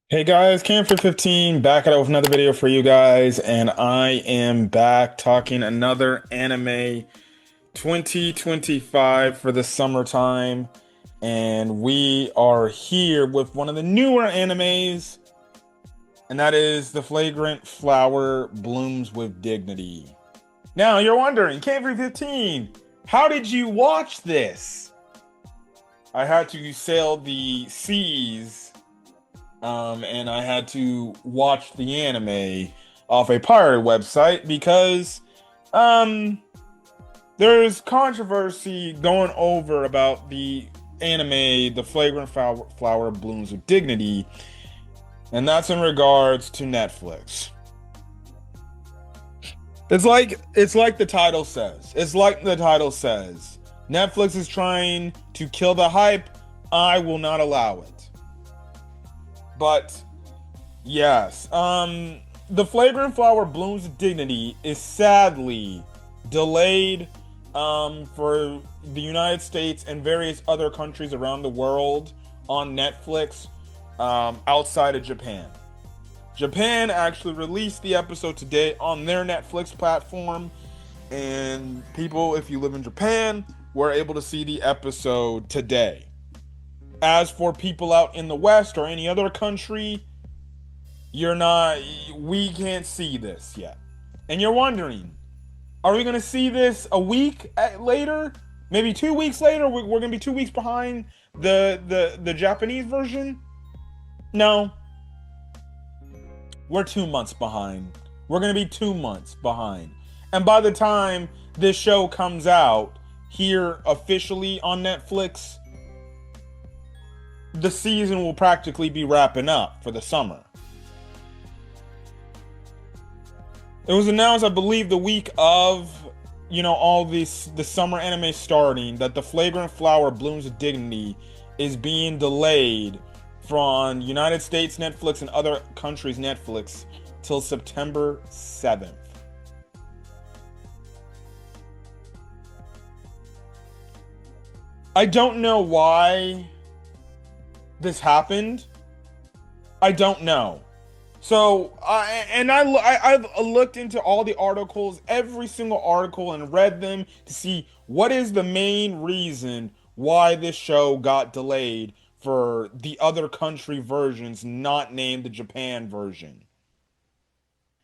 Hey guys, Cam for 15 back at it with another video for you guys, and I am back talking another anime 2025 for the summertime, and we are here with one of the newer animes, and that is the Flagrant Flower Blooms with Dignity. Now you're wondering, Cam for 15, how did you watch this? I had to sail the seas and I had to watch the anime off a pirate website because um, there's controversy going over about the anime, The Flagrant Flower Blooms with Dignity, and that's in regards to Netflix. It's like the title says. It's like the title says. Netflix is trying to kill the hype. I will not allow it. But yes, the Fragrant Flower Blooms with Dignity is sadly delayed for the United States and various other countries around the world on Netflix outside of Japan. Japan actually released the episode today on their Netflix platform, and people, if you live in Japan, were able to see the episode today. As for people out in the West or any other country, we can't see this yet. And you're wondering, are we going to see this a week later? Maybe 2 weeks later? We're going to be 2 weeks behind the Japanese version? No. We're 2 months behind. We're going to be 2 months behind. And by the time this show comes out here officially on Netflix, the season will practically be wrapping up for the summer. It was announced, I believe, the week of, all the summer anime starting, that the Flagrant Flower Blooms with Dignity is being delayed from United States Netflix and other countries Netflix till September 7th. I don't know why this happened. I don't know. So I looked into all the articles, every single article, and read them to see what is the main reason why this show got delayed for the other country versions, not named the Japan version.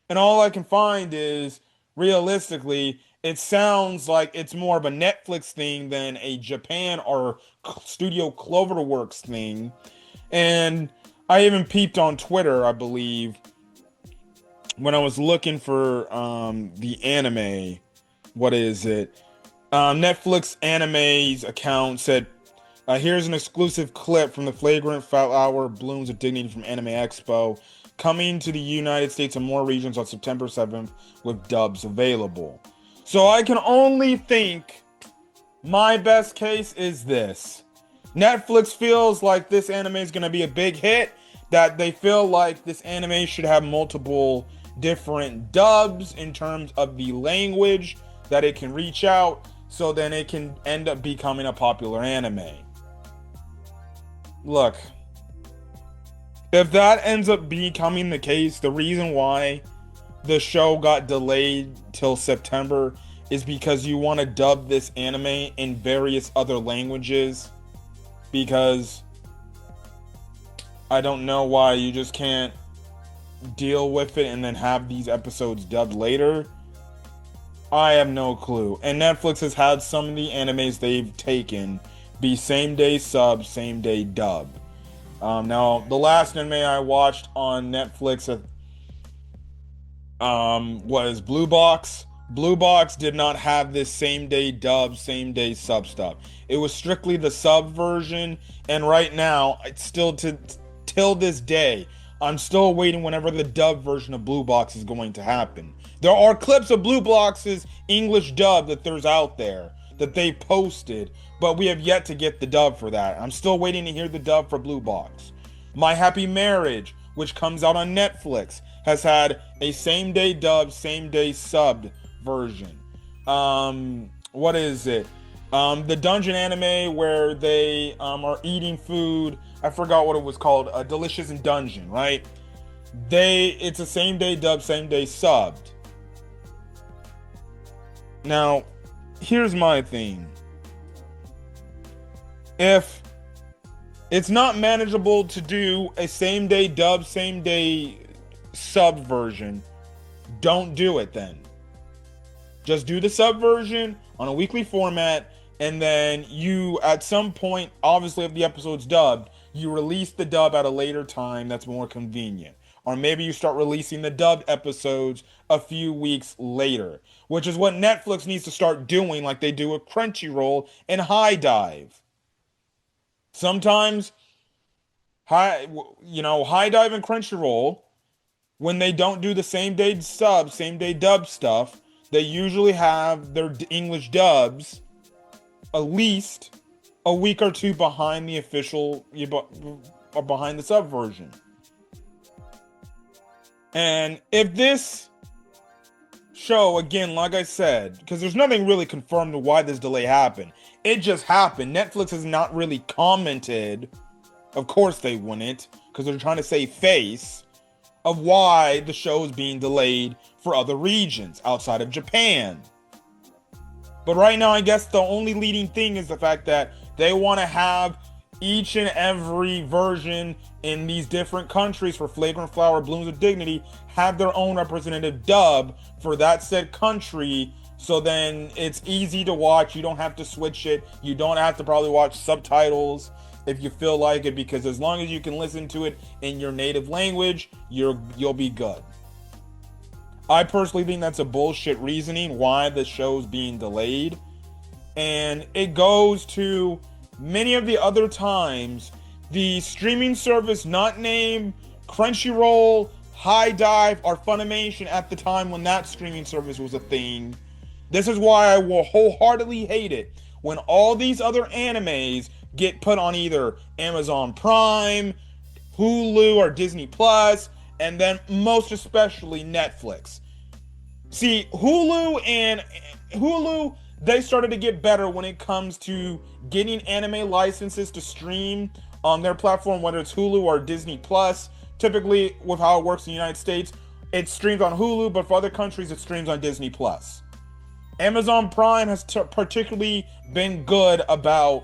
And all I can find is, realistically, it sounds like it's more of a Netflix thing than a Japan or Studio Cloverworks thing. And I even peeped on Twitter, I believe, when I was looking for the anime. What is it? Netflix Anime's account said, here's an exclusive clip from the Flagrant Flower Blooms of Dignity from Anime Expo, coming to the United States and more regions on September 7th with dubs available. So I can only think my best case is this. Netflix feels like this anime is going to be a big hit, that they feel like this anime should have multiple different dubs in terms of the language that it can reach out, so then it can end up becoming a popular anime. Look, if that ends up becoming the case, the reason why the show got delayed till September is because you want to dub this anime in various other languages, because I don't know why you just can't deal with it and then have these episodes dubbed later. I have no clue. And Netflix has had some of the animes they've taken be same day sub, same day dub. Now, the last anime I watched on Netflix was Blue Box. Blue Box did not have this same day dub, same day sub stuff. It was strictly the sub version, and right now, it's still till this day, I'm still waiting whenever the dub version of Blue Box is going to happen. There are clips of Blue Box's English dub that there's out there that they posted, but we have yet to get the dub for that. I'm still waiting to hear the dub for Blue Box. My Happy Marriage, which comes out on Netflix, has had a same day dub, same day subbed version. What is it? The dungeon anime where they are eating food. I forgot what it was called. Delicious in Dungeon, right? It's a same day dub, same day subbed. Now, here's my thing. If it's not manageable to do a same day dub, same day sub version, don't do it then. Just do the sub version on a weekly format, and then you, at some point, obviously, if the episode's dubbed, you release the dub at a later time that's more convenient. Or maybe you start releasing the dubbed episodes a few weeks later, which is what Netflix needs to start doing, like they do with Crunchyroll and High Dive. Sometimes, High Dive and Crunchyroll, when they don't do the same day sub, same day dub stuff, they usually have their English dubs at least a week or two behind the official, or behind the sub version. And if this show, again, like I said, because there's nothing really confirmed to why this delay happened, it just happened. Netflix has not really commented. Of course they wouldn't, because they're trying to save face of why the show is being delayed for other regions outside of Japan. But right now, I guess the only leading thing is the fact that they want to have each and every version in these different countries for Fragrant Flower Blooms of Dignity have their own representative dub for that said country. So then it's easy to watch. You don't have to switch it. You don't have to probably watch subtitles if you feel like it, because as long as you can listen to it in your native language, you'll be good. I personally think that's a bullshit reasoning why the show's being delayed. And it goes to many of the other times the streaming service not named Crunchyroll, High Dive, or Funimation at the time when that streaming service was a thing. This is why I will wholeheartedly hate it when all these other animes get put on either Amazon Prime, Hulu, or Disney Plus, and then most especially Netflix. See, Hulu, they started to get better when it comes to getting anime licenses to stream on their platform, whether it's Hulu or Disney Plus. Typically, with how it works in the United States, it streams on Hulu, but for other countries, it streams on Disney Plus. Amazon Prime has particularly been good about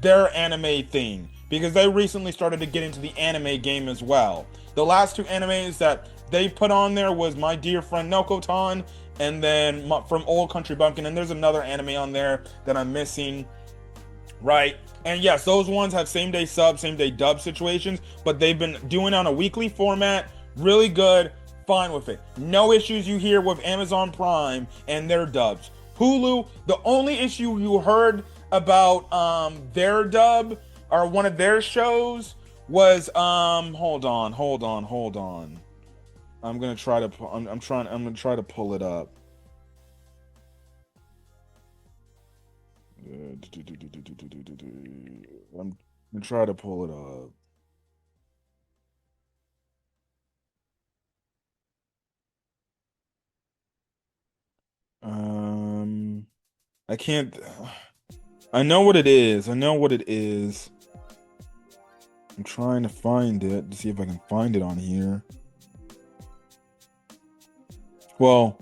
their anime thing, because they recently started to get into the anime game as well. The last two animes that they put on there was My Dear Friend Nokotan, and then from Old Country Bumpkin, and there's another anime on there that I'm missing, right? And yes, those ones have same day sub, same day dub situations, but they've been doing on a weekly format, really good, fine with it. No issues you hear with Amazon Prime and their dubs. Hulu, the only issue you heard about their dub or one of their shows was hold on. I'm gonna try to pull it up. I'm gonna try to pull it up. I can't. I know what it is. I'm trying to find it to see if I can find it on here. Well,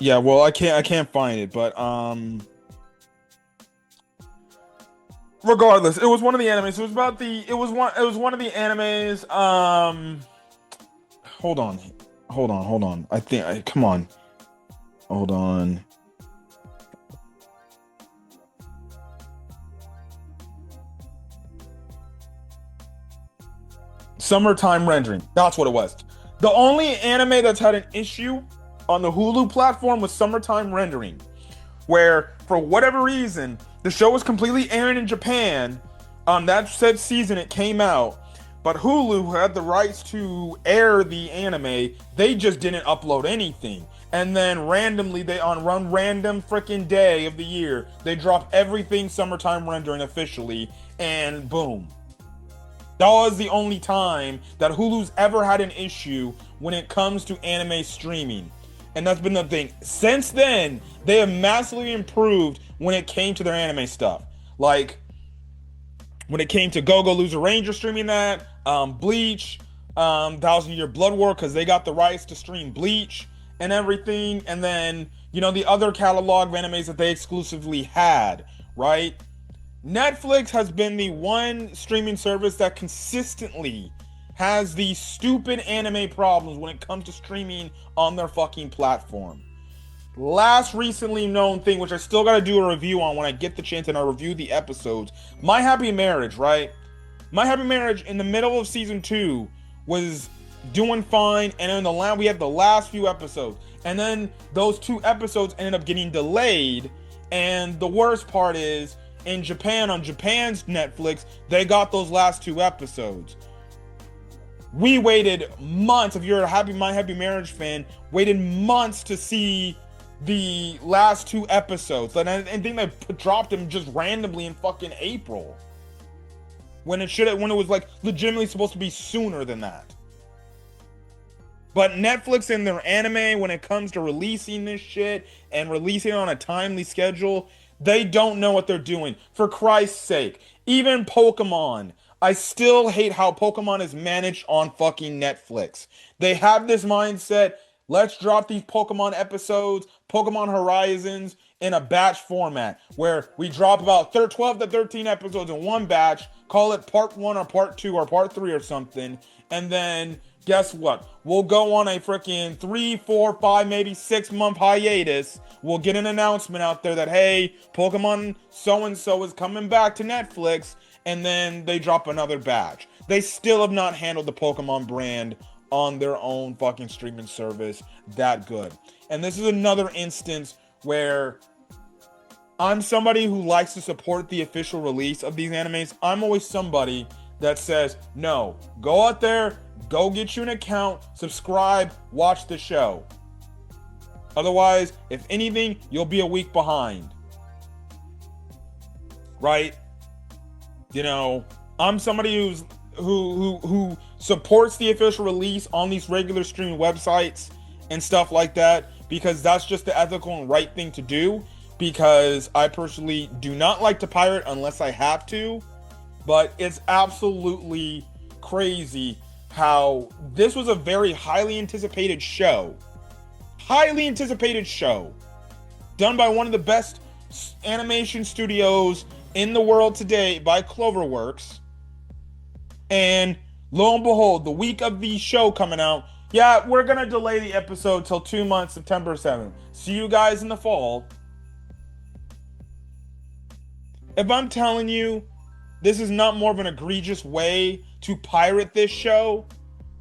yeah, well, I can't find it, but regardless, it was one of the animes. It was one of the animes. Hold on. Come on. Hold on. Summertime Rendering. That's what it was. The only anime that's had an issue on the Hulu platform was Summertime Rendering, where for whatever reason the show was completely airing in Japan. That said season it came out, but Hulu, who had the rights to air the anime, they just didn't upload anything. And then randomly, on one random freaking day of the year, they drop everything Summertime Rendering officially, and boom. That was the only time that Hulu's ever had an issue when it comes to anime streaming. And that's been the thing. Since then, they have massively improved when it came to their anime stuff. Like, when it came to Go Loser Ranger streaming that, Bleach, Thousand Year Blood War, because they got the rights to stream Bleach and everything. And then, the other catalog of animes that they exclusively had, right? Netflix has been the one streaming service that consistently has these stupid anime problems when it comes to streaming on their fucking platform. Last recently known thing, which I still gotta do a review on when I get the chance and I review the episodes. My Happy Marriage, right? My Happy Marriage in the middle of season 2 was doing fine, and we had the last few episodes, and then those 2 episodes ended up getting delayed. And the worst part is, in Japan, on Japan's Netflix, they got those last 2 episodes. We waited months. If you're a My Happy Marriage fan, waited months to see the last 2 episodes. And I think they dropped them just randomly in fucking April, when it was like legitimately supposed to be sooner than that. But Netflix and their anime, when it comes to releasing this shit and releasing it on a timely schedule, they don't know what they're doing. For Christ's sake, even Pokemon. I still hate how Pokemon is managed on fucking Netflix. They have this mindset, let's drop these Pokemon episodes, Pokemon Horizons, in a batch format, where we drop about 12 to 13 episodes in one batch, call it part 1 or part 2 or part 3 or something, and then guess what? We'll go on a freaking 3, 4, 5, maybe 6 month hiatus. We'll get an announcement out there that, hey, Pokemon so-and-so is coming back to Netflix, and then they drop another batch. They still have not handled the Pokemon brand on their own fucking streaming service that good. And this is another instance where I'm somebody who likes to support the official release of these animes. I'm always somebody that says, no, go out there, go get you an account, subscribe, watch the show. Otherwise, if anything, you'll be a week behind. Right? I'm somebody who supports the official release on these regular streaming websites and stuff like that, because that's just the ethical and right thing to do, because I personally do not like to pirate unless I have to. But it's absolutely crazy how this was a very highly anticipated show done by one of the best animation studios in the world today, by Cloverworks. And lo and behold, the week of the show coming out, yeah, we're gonna delay the episode till 2 months, September 7th. See you guys in the fall. If I'm telling you this is not more of an egregious way to pirate this show,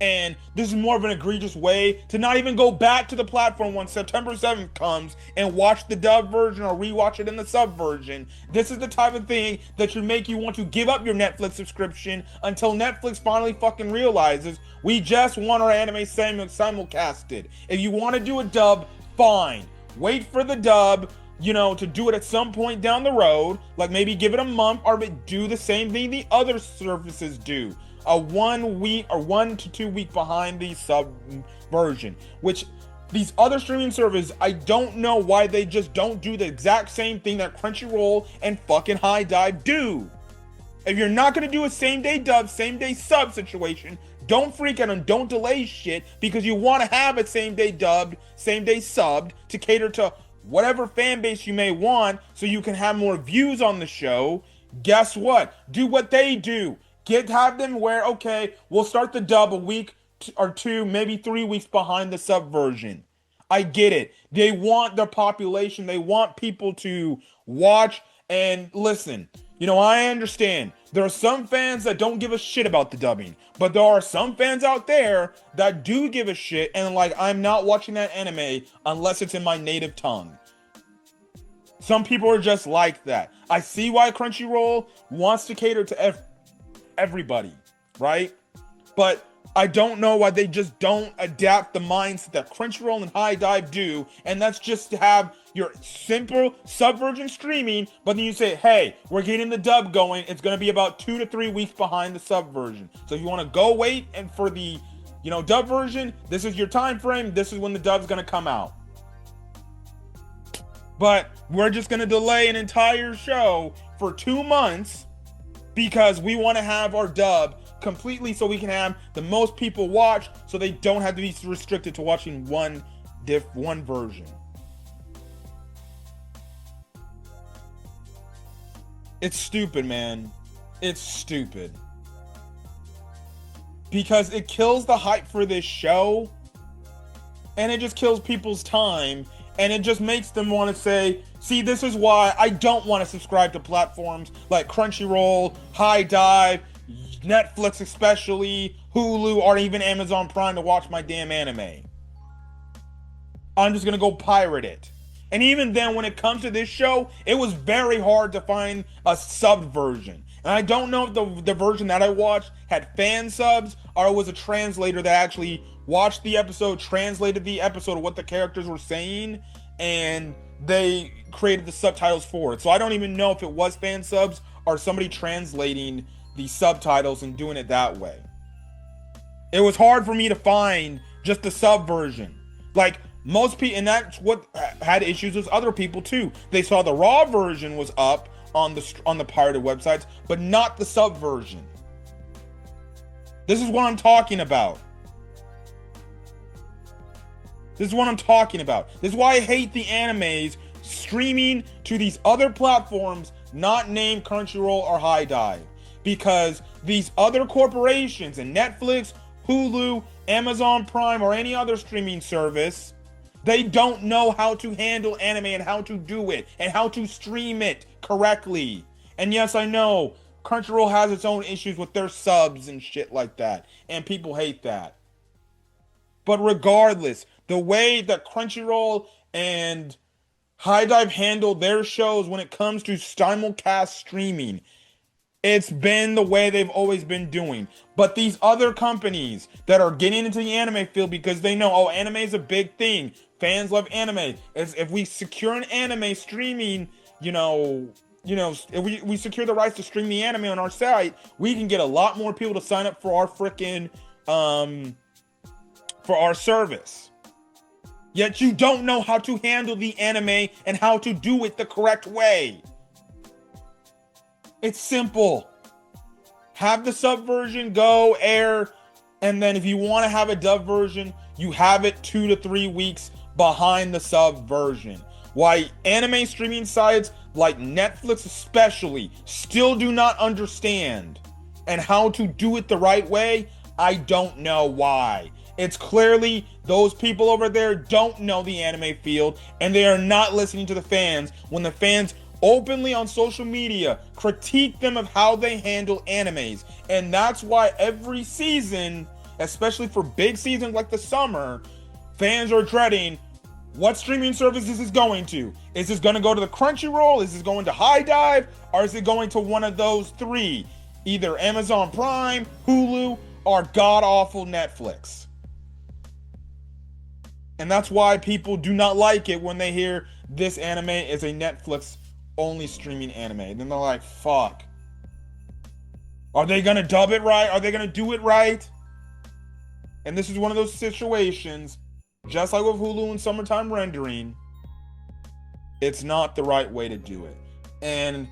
and this is more of an egregious way to not even go back to the platform when September 7th comes and watch the dub version or rewatch it in the sub version. This is the type of thing that should make you want to give up your Netflix subscription until Netflix finally fucking realizes we just want our anime simulcasted. If you want to do a dub, fine. Wait for the dub, to do it at some point down the road, like maybe give it a month, or do the same thing the other services do. A 1 week or 1 to 2 week behind the sub version, which these other streaming services, I don't know why they just don't do the exact same thing that Crunchyroll and fucking High Dive do. If you're not going to do a same day dub, same day sub situation, don't freak out and don't delay shit because you want to have it same day dubbed, same day subbed to cater to whatever fan base you may want so you can have more views on the show. Guess what? Do what they do. Have them where, okay, we'll start the dub a week or 2, maybe 3 weeks behind the sub version. I get it. They want their population. They want people to watch and listen. I understand. There are some fans that don't give a shit about the dubbing, but there are some fans out there that do give a shit and I'm not watching that anime unless it's in my native tongue. Some people are just like that. I see why Crunchyroll wants to cater to everybody, right? But I don't know why they just don't adapt the mindset that Crunchyroll and High Dive do, and that's just to have your simple sub-version streaming, but then you say, hey, we're getting the dub going, it's going to be about 2 to 3 weeks behind the sub-version. So if you want to go wait and for the, dub version, this is your time frame, this is when the dub's going to come out. But we're just going to delay an entire show for 2 months because we want to have our dub completely so we can have the most people watch so they don't have to be restricted to watching one version. It's stupid, man. It's stupid. Because it kills the hype for this show, and it just kills people's time, and it just makes them want to say, see, this is why I don't want to subscribe to platforms like Crunchyroll, High Dive, Netflix especially, Hulu, or even Amazon Prime to watch my damn anime. I'm just gonna go pirate it. And even then, when it comes to this show, it was very hard to find a subbed version. And I don't know if the version that I watched had fan subs or it was a translator that actually watched the episode, translated the episode of what the characters were saying, and they created the subtitles for it. So I don't even know if it was fan subs or somebody translating the subtitles and doing it that way. It was hard for me to find just the sub version. Like, most people, and that's what had issues with other people too. They saw the raw version was up on the pirated websites, but not the sub version. This is what I'm talking about. This is what I'm talking about. This is why I hate the animes streaming to these other platforms not named Crunchyroll or High Dive. Because these other corporations and Netflix, Hulu, Amazon Prime, or any other streaming service, they don't know how to handle anime and how to do it and how to stream it correctly. And yes, I know Crunchyroll has its own issues with their subs and shit like that, and people hate that. But regardless, the way that Crunchyroll and High Dive handle their shows when it comes to simulcast streaming, it's been the way they've always been doing. But these other companies that are getting into the anime field because they know, oh, anime is a big thing. Fans love anime. If we secure an anime streaming, if we secure the rights to stream the anime on our site, we can get a lot more people to sign up for our freaking, for our service. Yet you don't know how to handle the anime and how to do it the correct way. It's simple. Have the sub version go air, and then if you want to have a dub version, you have it 2 to 3 weeks behind the sub version. Why anime streaming sites like Netflix especially still do not understand and how to do it the right way, I don't know why. It's clearly those people over there don't know the anime field, and they are not listening to the fans when the fans openly on social media critique them of how they handle animes. And that's why every season, especially for big seasons like the summer, fans are dreading what streaming service this is going to. Is this going to go to the Crunchyroll? Is this going to High Dive? Or is it going to one of those three? Either Amazon Prime, Hulu, or god-awful Netflix. And that's why people do not like it when they hear this anime is a Netflix only streaming anime. And then they're like, fuck. Are they gonna dub it right? Are they gonna do it right? And this is one of those situations, just like with Hulu and summertime rendering, it's not the right way to do it. And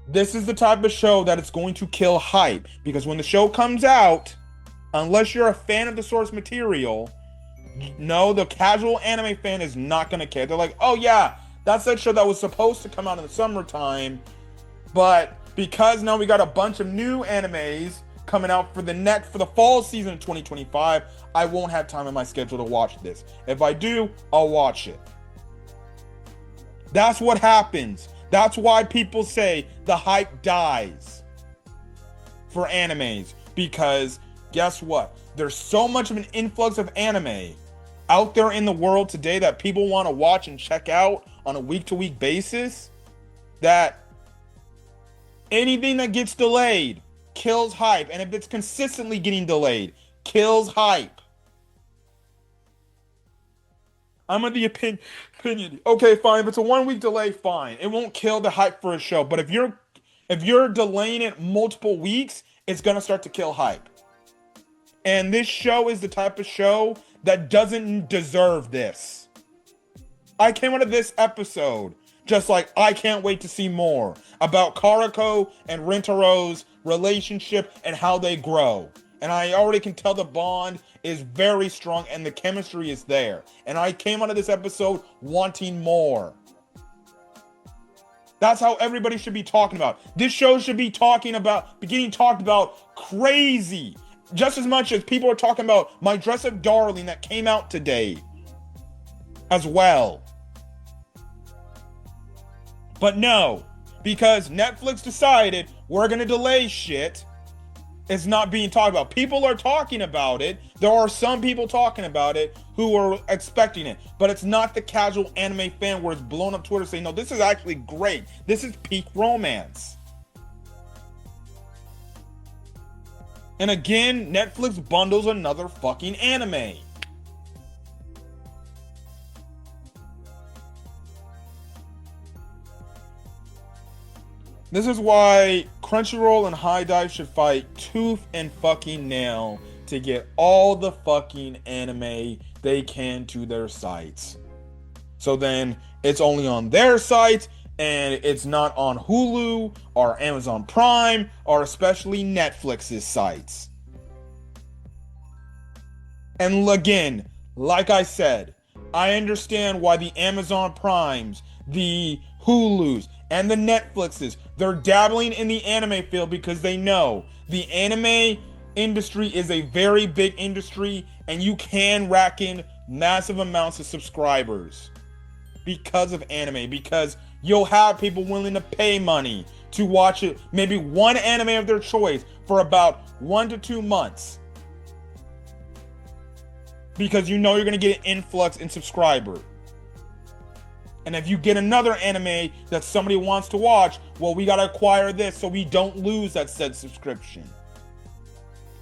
this is the type of show that it's going to kill hype. Because when the show comes out, unless you're a fan of the source material, no, the casual anime fan is not going to care. They're like, oh yeah, that's that show that was supposed to come out in the summertime, but because now we got a bunch of new animes coming out for the fall season of 2025, I won't have time in my schedule to watch this. If I do, I'll watch it. That's what happens. That's why people say the hype dies for animes, because guess what? There's so much of an influx of anime out there in the world today that people want to watch and check out on a week-to-week basis, that anything that gets delayed kills hype. And if it's consistently getting delayed, kills hype. I'm of the opinion, okay, fine, if it's a 1 week delay, fine. It won't kill the hype for a show. But if you're delaying it multiple weeks, it's gonna start to kill hype. And this show is the type of show that doesn't deserve this. I came out of this episode just like, I can't wait to see more about Karuko and Rintaro's relationship and how they grow. And I already can tell the bond is very strong and the chemistry is there. And I came out of this episode wanting more. That's how everybody should be talking about. This show should be getting talked about crazy. Just as much as people are talking about My Dress Up Darling that came out today as well. But no, because Netflix decided we're going to delay shit, it's not being talked about. People are talking about it. There are some people talking about it who are expecting it. But it's not the casual anime fan where it's blown up Twitter saying, no, this is actually great. This is peak romance. And again, Netflix bundles another fucking anime. This is why Crunchyroll and High Dive should fight tooth and fucking nail to get all the fucking anime they can to their sites. So then it's only on their sites and it's not on Hulu or Amazon Prime or especially Netflix's sites. And again, like I said, I understand why the Amazon Primes, the Hulus, and the Netflixes, they're dabbling in the anime field because they know the anime industry is a very big industry and you can rack in massive amounts of subscribers because of anime, because you'll have people willing to pay money to watch it, maybe one anime of their choice for about 1 to 2 months. Because you know you're going to get an influx in subscribers. And if you get another anime that somebody wants to watch, well, we got to acquire this so we don't lose that said subscription.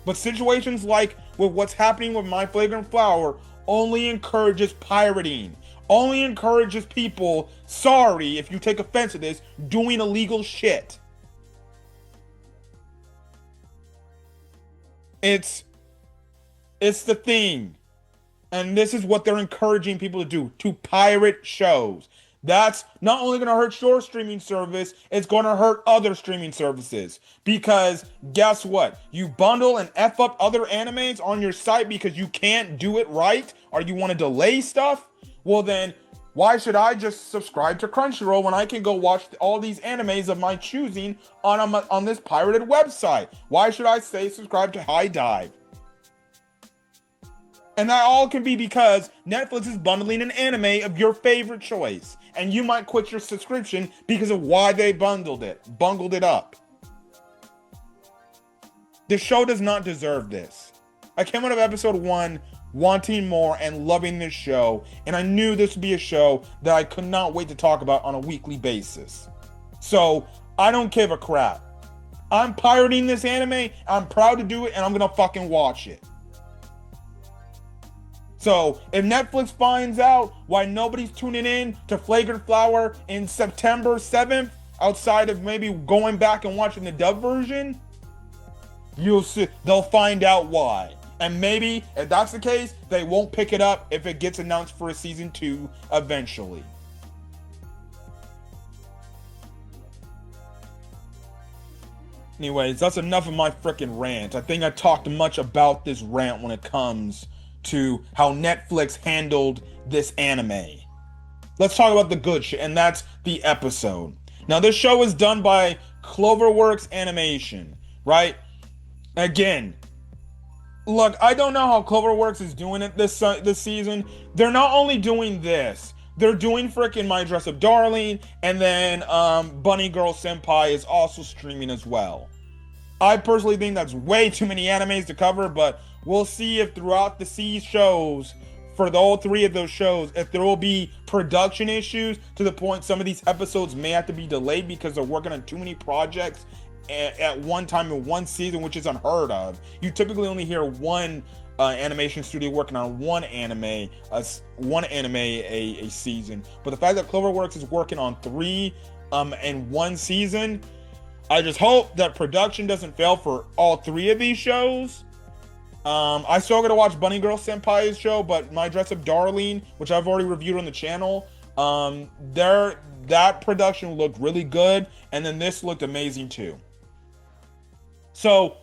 But situations like with what's happening with My Fragrant Flower only encourages pirating. Only encourages people, sorry if you take offense to this, doing illegal shit. It's the thing. And this is what they're encouraging people to do, to pirate shows. That's not only going to hurt your streaming service, it's going to hurt other streaming services. Because guess what? You bundle and F up other animes on your site because you can't do it right or you want to delay stuff? Well then, why should I just subscribe to Crunchyroll when I can go watch all these animes of my choosing on this pirated website? Why should I say subscribe to High Dive? And that all can be because Netflix is bundling an anime of your favorite choice. And you might quit your subscription because of why they bungled it up. The show does not deserve this. I came out of episode 1 wanting more and loving this show. And I knew this would be a show that I could not wait to talk about on a weekly basis. So I don't give a crap. I'm pirating this anime. I'm proud to do it and I'm going to fucking watch it. So, if Netflix finds out why nobody's tuning in to Fragrant Flower in September 7th, outside of maybe going back and watching the dub version, you'll see, they'll find out why. And maybe, if that's the case, they won't pick it up if it gets announced for a season 2 eventually. Anyways, that's enough of my frickin' rant. I think I talked much about this rant when it comes to how Netflix handled this anime. Let's talk about the good shit, and that's the episode. Now, this show is done by Cloverworks Animation, right? Again, look, I don't know how Cloverworks is doing it this season. They're not only doing this, they're doing frickin' My Dress Up Darling, and then Bunny Girl Senpai is also streaming as well. I personally think that's way too many animes to cover, but we'll see if throughout the shows, for all 3 of those shows, if there will be production issues to the point some of these episodes may have to be delayed because they're working on too many projects at one time in one season, which is unheard of. You typically only hear one animation studio working on one anime a season. But the fact that Cloverworks is working on 3 in one season, I just hope that production doesn't fail for all 3 of these shows. I still gotta watch Bunny Girl Senpai's show, but My Dress Up Darling, which I've already reviewed on the channel, There that production looked really good, and then this looked amazing too. So,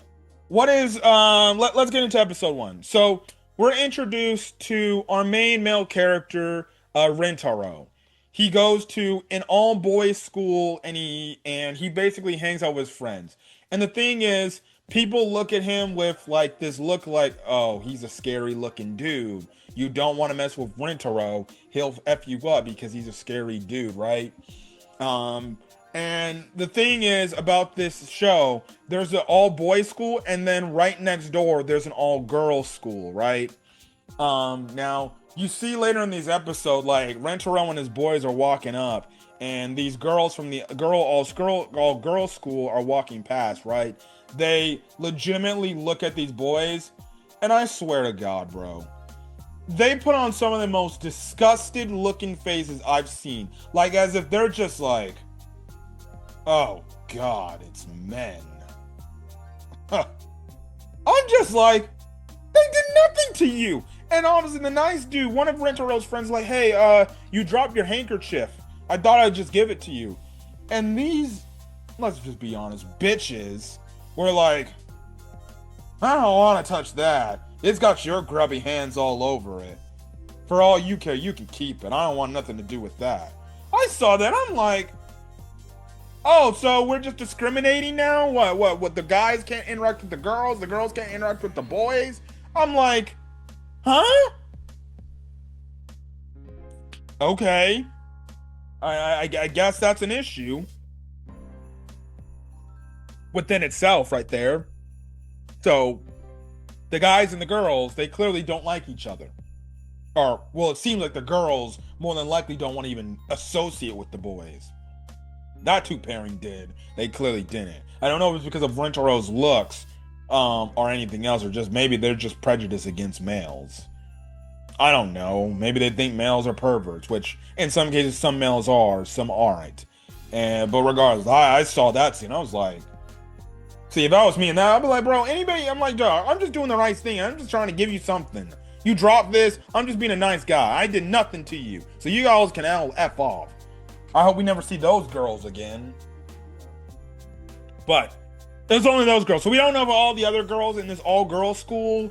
what is let's get into episode one. So, we're introduced to our main male character, Rintaro. He goes to an all boys school, and he basically hangs out with his friends. And the thing is, people look at him with like this look like, oh, he's a scary looking dude. You don't want to mess with Rintaro. He'll F you up because he's a scary dude, right? Um, and the thing is about this show, there's an all boys school, and then right next door, there's an all girls school, right? Now you see later in these episodes, like Rentaro and his boys are walking up, and these girls from the all girls school are walking past, right? They legitimately look at these boys, and I swear to God, bro, they put on some of the most disgusted looking faces I've seen. Like as if they're just like, oh God, it's men. Huh. I'm just like, they did nothing to you. And honestly, the nice dude, one of Rentaro's friends, like, hey, you dropped your handkerchief. I thought I'd just give it to you. And these, let's just be honest, bitches were like, I don't want to touch that. It's got your grubby hands all over it. For all you care, you can keep it. I don't want nothing to do with that. I saw that. I'm like, oh, so we're just discriminating now? What? The guys can't interact with the girls can't interact with the boys? I'm like, huh? Okay. I guess that's an issue within itself right there. So, the guys and the girls, they clearly don't like each other. Or, well, it seems like the girls more than likely don't want to even associate with the boys. That two pairing did. They clearly didn't. I don't know if it's because of Rentaro's looks, or anything else, or just maybe they're just prejudiced against males. I don't know. Maybe they think males are perverts, which in some cases some males are, some aren't. But regardless, I saw that scene. I was like, see, if that was me and that, I'd be like, bro, anybody, I'm like, dog, I'm just doing the right thing. I'm just trying to give you something. You drop this, I'm just being a nice guy. I did nothing to you. So you guys can all F off. I hope we never see those girls again. But there's only those girls. So we don't know if all the other girls in this all-girls school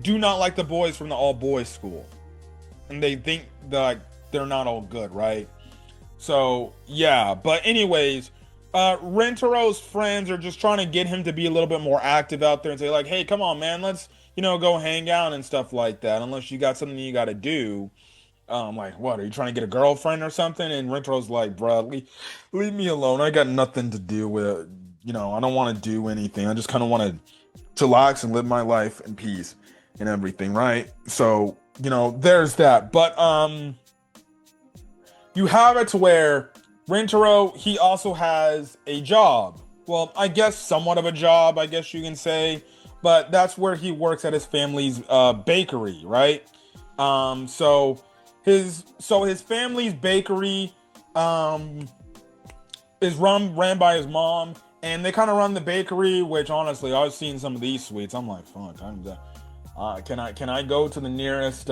do not like the boys from the all-boys school. And they think that they're not all good, right? So, yeah. But anyways, Rentaro's friends are just trying to get him to be a little bit more active out there and say like, hey, come on, man, let's, go hang out and stuff like that. Unless you got something you got to do. Like, what, are you trying to get a girlfriend or something? And Rentro's like, bro, leave me alone. I got nothing to do with it. I don't want to do anything. I just kind of want to relax and live my life in peace and everything, right? So, there's that. But, you have it to where Rintaro, he also has a job. Well, I guess somewhat of a job, I guess you can say. But that's where he works at his family's bakery, right? So his family's bakery is ran by his mom, and they kind of run the bakery. Which honestly, I've seen some of these sweets. I'm like, fuck, can I go to the nearest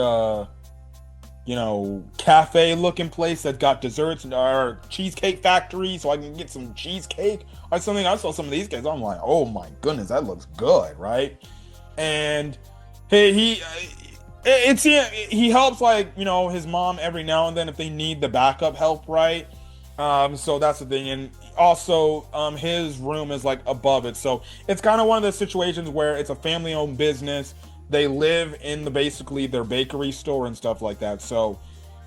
cafe looking place that got desserts or cheesecake factory so I can get some cheesecake or something? I saw some of these guys. I'm like, oh my goodness, that looks good, right? And he helps like his mom every now and then if they need the backup help, right? So that's the thing. And also his room is like above it, so it's kind of one of those situations where it's a family-owned business. They live in basically their bakery store and stuff like that. So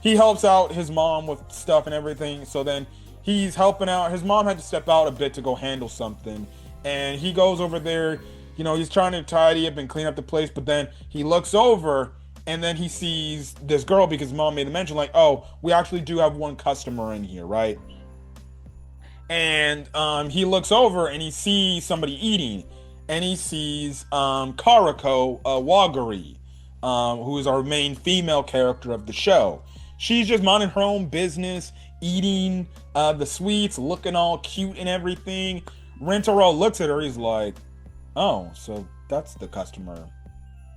he helps out his mom with stuff and everything. So then he's helping out. His mom had to step out a bit to go handle something, and he goes over there. He's trying to tidy up and clean up the place, but then he looks over and then he sees this girl because mom made the mention like, oh, we actually do have one customer in here, right? And he looks over and he sees somebody eating, and he sees Karuko Wagari, who is our main female character of the show. She's just minding her own business, eating the sweets, looking all cute and everything. Rintaro looks at her, he's like, oh, so that's the customer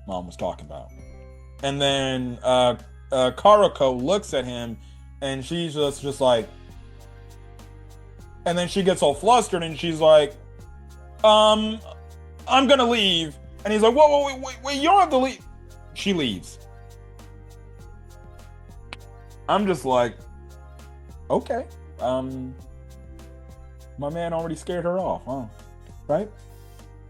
mom was talking about. And then Karuko looks at him, and she's just like, and then she gets all flustered, and she's like, um, I'm gonna leave. And he's like, whoa, whoa, wait, you don't have to leave. She leaves. I'm just like, okay. My man already scared her off, huh? Right?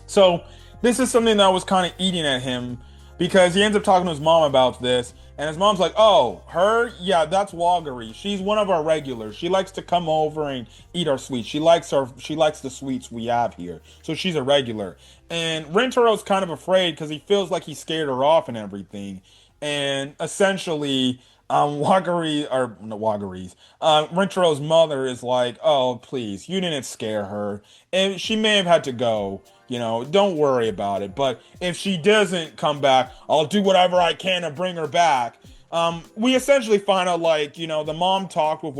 So this is something that was kind of eating at him because he ends up talking to his mom about this, and his mom's like, "Oh, her? Yeah, that's Wagari. She's one of our regulars. She likes to come over and eat our sweets. She likes the sweets we have here. So she's a regular." And Rintaro's kind of afraid because he feels like he scared her off and everything. And essentially, Wagari or no Wagari's, Rintaro's mother is like, "Oh, please, you didn't scare her, and she may have had to go. Don't worry about it. But if she doesn't come back, I'll do whatever I can to bring her back." We essentially find out, like, the mom talked with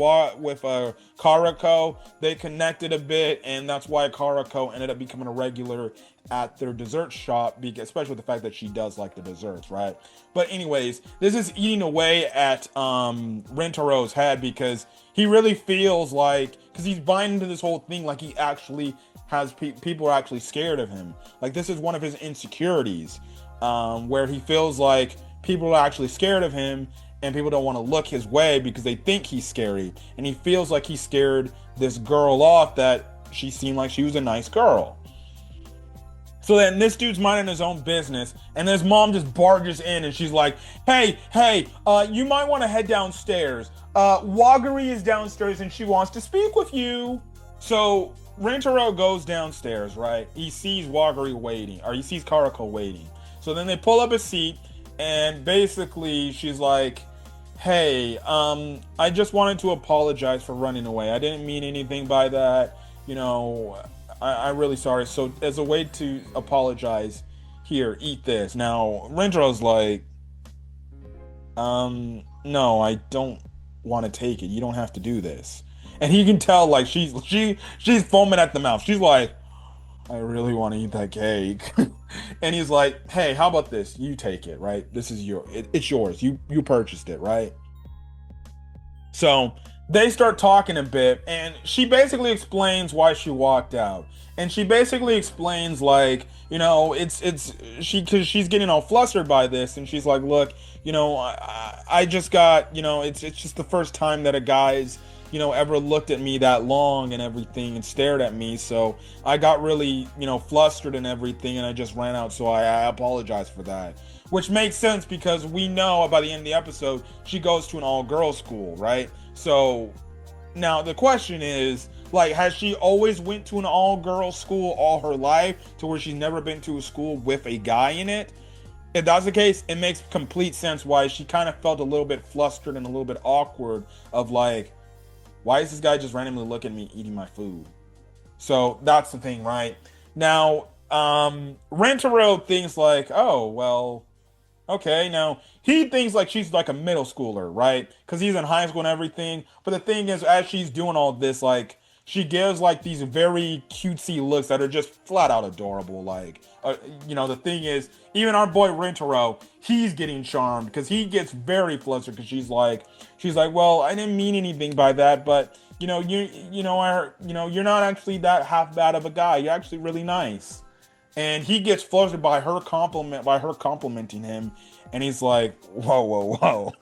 Karuko. They connected a bit, and that's why Karuko ended up becoming a regular at their dessert shop, especially with the fact that she does like the desserts, right? But anyways, this is eating away at Rintaro's head because he really feels like, because he's buying into this whole thing, like he actually has people are actually scared of him. Like, this is one of his insecurities, where he feels like people are actually scared of him and people don't want to look his way because they think he's scary. And he feels like he scared this girl off that she seemed like she was a nice girl. So then this dude's minding his own business, and his mom just barges in, and she's like, hey, you might want to head downstairs. Wagari is downstairs, and she wants to speak with you. So Rintaro goes downstairs, right? He sees Wagari waiting, or he sees Karuko waiting. So then they pull up a seat, and basically she's like, hey, I just wanted to apologize for running away. I didn't mean anything by that. I'm really sorry. So as a way to apologize, here, eat this. Now, Rintaro's like, no, I don't want to take it. You don't have to do this. And he can tell, like, she's foaming at the mouth. She's like, I really want to eat that cake. And he's like, hey, how about this? You take it, right? This is it's yours. You purchased it, right? So they start talking a bit, and she basically explains why she walked out. And she basically explains, like, because she's getting all flustered by this, and she's like, look, I just got, it's just the first time that a guy's, ever looked at me that long and everything and stared at me. So I got really, flustered and everything, and I just ran out. So I apologize for that. Which makes sense because we know by the end of the episode, she goes to an all-girls school, right? So now the question is, like, has she always went to an all-girls school all her life to where she's never been to a school with a guy in it? If that's the case, it makes complete sense why she kind of felt a little bit flustered and a little bit awkward of like, why is this guy just randomly looking at me eating my food? So that's the thing, right? Now, Rintaro thinks like, oh, well, okay. Now, he thinks like she's like a middle schooler, right? Because he's in high school and everything. But the thing is, as she's doing all this, like, she gives like these very cutesy looks that are just flat out adorable. Like, the thing is, even our boy Rintaro, he's getting charmed because he gets very flustered because she's like, well, I didn't mean anything by that, but you're not actually that half bad of a guy. You're actually really nice. And he gets flustered by her complimenting him, and he's like, whoa,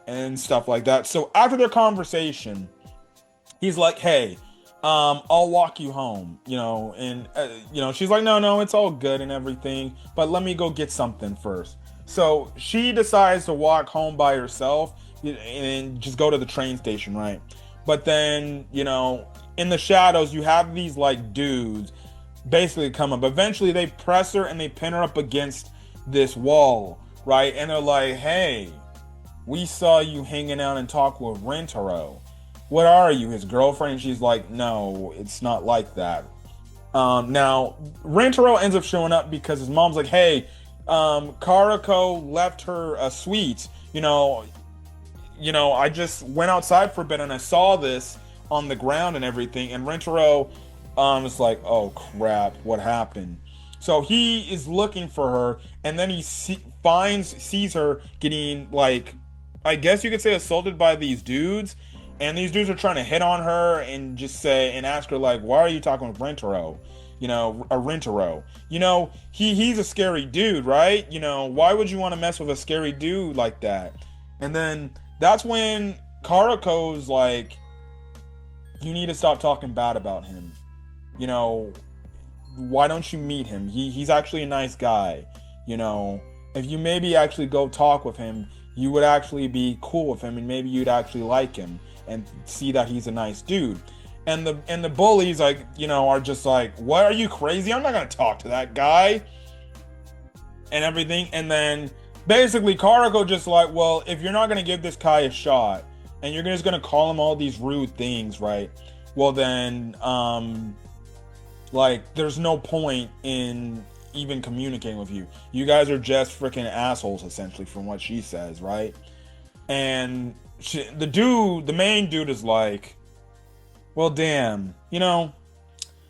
and stuff like that. So after their conversation, he's like, hey, I'll walk you home, and she's like, no, it's all good and everything, but let me go get something first. So she decides to walk home by herself and just go to the train station, right? But then, in the shadows, you have these like dudes basically come up. Eventually they press her and they pin her up against this wall, right? And they're like, hey, we saw you hanging out and talk with Rintaro. What are you, his girlfriend? And she's like, no, it's not like that. Now, Rintaro ends up showing up because his mom's like, hey, Karuko left her a sweet. I just went outside for a bit and I saw this on the ground and everything. And Rintaro is like, oh crap, what happened? So he is looking for her, and then he sees her getting like I guess you could say, assaulted by these dudes, and these dudes are trying to hit on her and just say and ask her like, "Why are you talking with Rintaro? You know, a Rintaro. You know, he's a scary dude, right? You know, why would you want to mess with a scary dude like that?" And then that's when Karuko's like, "You need to stop talking bad about him. You know, why don't you meet him? He's actually a nice guy. You know, if you maybe actually go talk with him, you would actually be cool with him, and maybe you'd actually like him and see that he's a nice dude." And the bullies, like, you know, are just like, "What, are you crazy? I'm not gonna talk to that guy," and everything. And then basically Karuko just like, "Well, if you're not gonna give this guy a shot and you're just gonna call him all these rude things, right? Well then, like, there's no point in even communicating with you. You guys are just freaking assholes, essentially, from what she says, right?" And the main dude is like, "Well, damn, you know,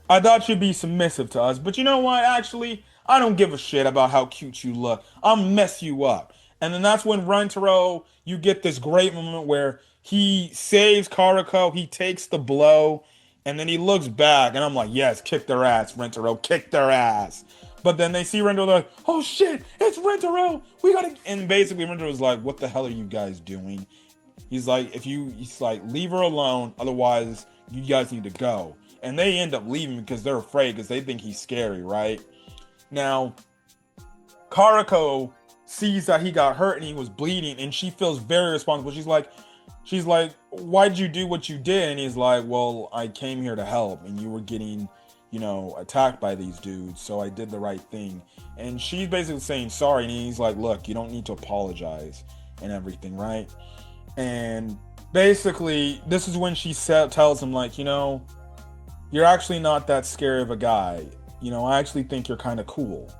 I thought you'd be submissive to us, but you know what? Actually, I don't give a shit about how cute you look. I'll mess you up." And then that's when Rentaro, you get this great moment where he saves Karuko, he takes the blow, and then he looks back, and I'm like, yes, kick their ass, Rentaro, kick their ass. But then they see Rentaro, they're like, "Oh shit, it's Rentaro. We gotta," and basically Rentaro's like, "What the hell are you guys doing?" He's like, he's like, "Leave her alone, otherwise you guys need to go." And they end up leaving because they're afraid, because they think he's scary, right? Now, Karuko sees that he got hurt and he was bleeding, and she feels very responsible. She's like, "Why'd you do what you did?" And he's like, "Well, I came here to help, and you were getting, you know, attacked by these dudes, so I did the right thing." And she's basically saying sorry, and he's like, "Look, you don't need to apologize," and everything, right? And basically, this is when she tells him, like, "You know, you're actually not that scary of a guy. You know, I actually think you're kind of cool."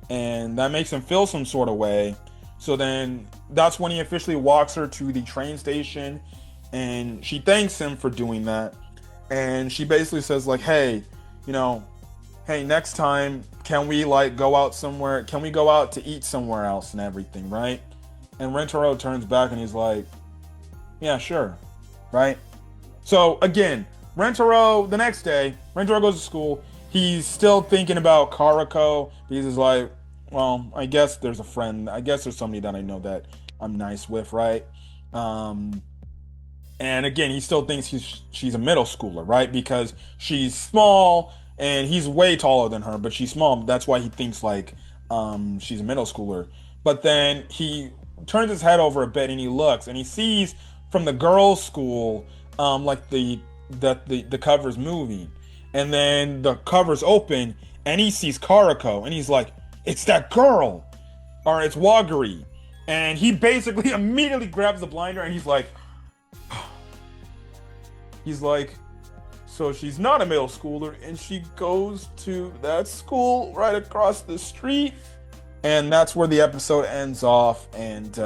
And that makes him feel some sort of way. So then that's when he officially walks her to the train station, and she thanks him for doing that. And she basically says, like, "Hey, you know, hey, next time, can we like go out somewhere? Can we go out to eat somewhere else and everything, right?" And Rentaro turns back and he's like, "Yeah, sure," right? So again, Rentaro, the next day, Rentaro goes to school. He's still thinking about Karuko. He's like, "Well, I guess there's a friend. I guess there's somebody that I know that I'm nice with, right?" And again, he still thinks she's a middle schooler, right? Because she's small and he's way taller than her, but she's small. That's why he thinks like she's a middle schooler. But then he turns his head over a bit and he looks and he sees from the girls' school, like the cover's moving, and then the cover's open and he sees Karuko and he's like, "It's that girl," or "It's Wagari," and he basically immediately grabs the blinder and he's like, "So she's not a middle schooler and she goes to that school right across the street." And that's where the episode ends off. And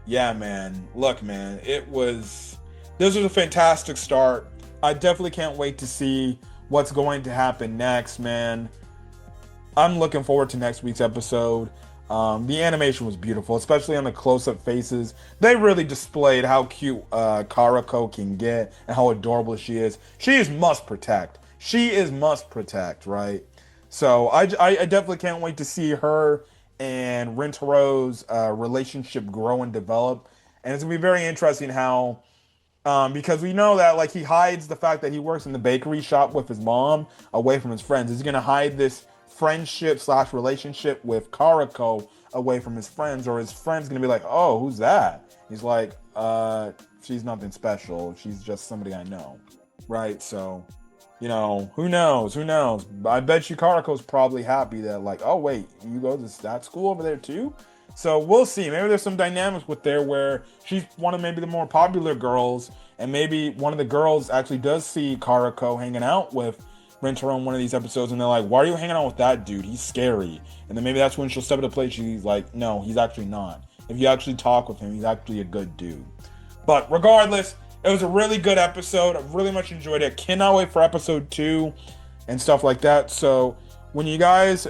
yeah, man, look, man, this was a fantastic start. I definitely can't wait to see what's going to happen next, man. I'm looking forward to next week's episode. The animation was beautiful, especially on the close-up faces. They really displayed how cute Karuko can get and how adorable she is. She is must protect. She is must protect, right? So I definitely can't wait to see her and Rintaro's relationship grow and develop. And it's gonna be very interesting how, because we know that like he hides the fact that he works in the bakery shop with his mom away from his friends. He's gonna hide this friendship / relationship with Karuko away from his friends, or his friends gonna be like, "Oh, who's that?" He's like, "She's nothing special. She's just somebody I know," right? So, you know, who knows? Who knows? I bet you Karuko's probably happy that like, "Oh wait, you go to that school over there too?" So we'll see. Maybe there's some dynamics with there where she's one of maybe the more popular girls, and maybe one of the girls actually does see Karuko hanging out with Rintaro in one of these episodes, and they're like, "Why are you hanging out with that dude? He's scary." And then maybe that's when she'll step into play. She's like, "No, he's actually not. If you actually talk with him, he's actually a good dude." But regardless, it was a really good episode. I really much enjoyed it. Cannot wait for episode 2 and stuff like that. So when you guys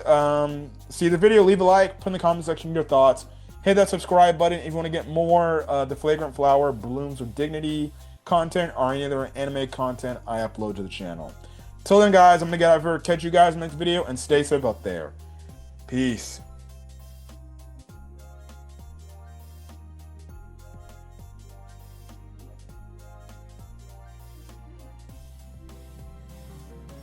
see the video, leave a like, put in the comment section your thoughts. Hit that subscribe button if you want to get more the Fragrant Flower Blooms with Dignity content or any other anime content I upload to the channel. Till then, guys, I'm going to get out of here. Catch you guys in the next video and stay safe out there. Peace.